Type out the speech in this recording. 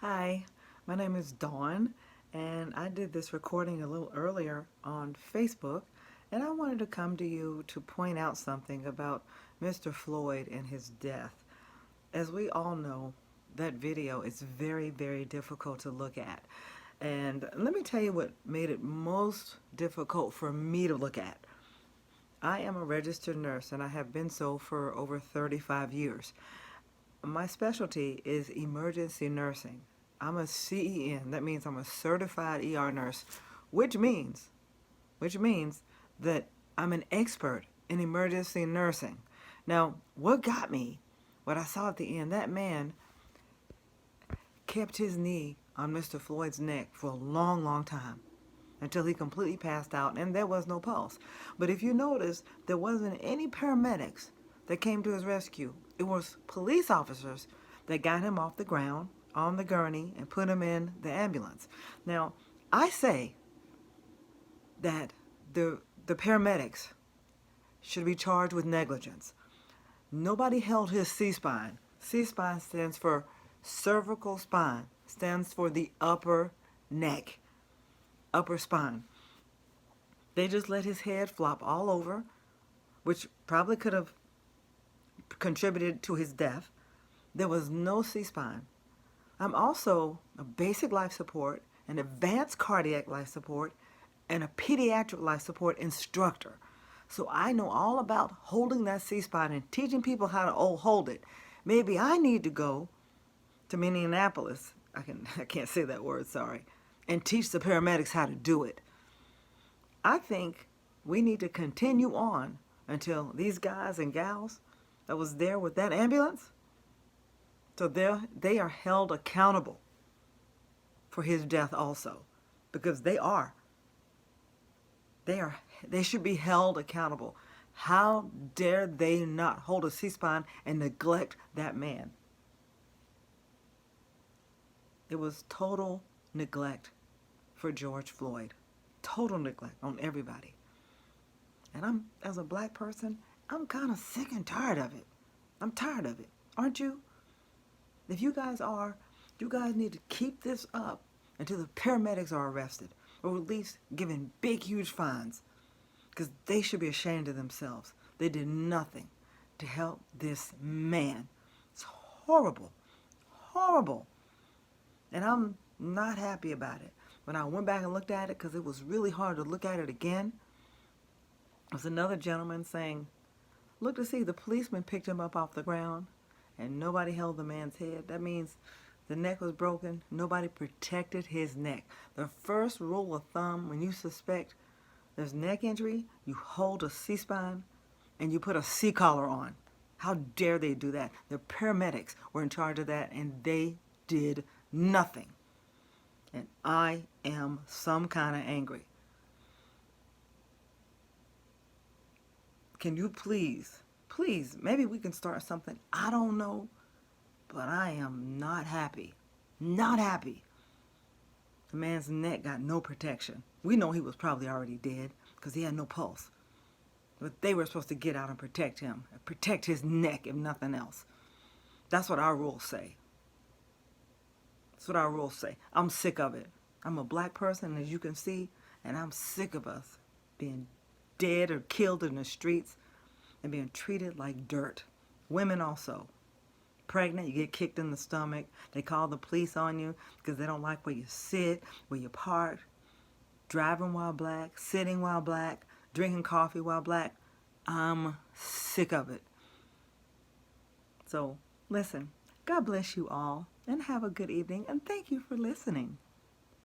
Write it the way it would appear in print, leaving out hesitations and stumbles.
Hi, my name is Dawn, and I did this recording a little earlier on Facebook, and I wanted to come to you to point out something about Mr. Floyd and his death. As we all know, that video is very, very difficult to look at. And let me tell you what made it most difficult for me to look at. I am a registered nurse, and I have been so for over 35 years. My specialty is emergency nursing. I'm a CEN. That means I'm a certified ER nurse, which means which means that I'm an expert in emergency nursing. Now, what got me, what I saw at the end, that man kept his knee on Mr. Floyd's neck for a long, long time until he completely passed out and there was no pulse. But if you notice, there wasn't any paramedics that came to his rescue. It was police officers that got him off the ground on the gurney and put him in the ambulance. Now, I say that the paramedics should be charged with negligence. Nobody held his C-spine. C-spine stands for cervical spine, stands for the upper neck, upper spine. They just let his head flop all over, which probably could have contributed to his death. There was no C-spine. I'm also a basic life support, an advanced cardiac life support, and a pediatric life support instructor. So I know all about holding that C-spine and teaching people how to hold it. Maybe I need to go to Minneapolis, I can't say that word, sorry, and teach the paramedics how to do it. I think we need to continue on until these guys and gals that was there with that ambulance, so they are held accountable for his death also, because they should be held accountable. How dare they not hold a C-spine and neglect that man? It was total neglect for George Floyd. Total neglect on everybody. And as a black person, I'm kind of sick and tired of it. I'm tired of it. Aren't you? If you guys are, you guys need to keep this up until the paramedics are arrested, or at least given big, huge fines, because they should be ashamed of themselves. They did nothing to help this man. It's horrible, horrible. And I'm not happy about it. When I went back and looked at it, because it was really hard to look at it again, there was another gentleman saying, look to see, the policeman picked him up off the ground and nobody held the man's head. That means the neck was broken. Nobody protected his neck. The first rule of thumb when you suspect there's neck injury, you hold a C-spine and you put a C-collar on. How dare they do that? The paramedics were in charge of that and they did nothing. And I am some kind of angry. Can you please, maybe we can start something. I don't know, but I am not happy. Not happy. The man's neck got no protection. We know he was probably already dead because he had no pulse. But they were supposed to get out and protect him, protect his neck if nothing else. That's what our rules say. That's what our rules say. I'm sick of it. I'm a black person, as you can see, and I'm sick of us being dead or killed in the streets and being treated like dirt. Women also. Pregnant, you get kicked in the stomach. They call the police on you because they don't like where you sit, where you park, driving while black, sitting while black, drinking coffee while black. I'm sick of it. So, listen, God bless you all and have a good evening, and thank you for listening.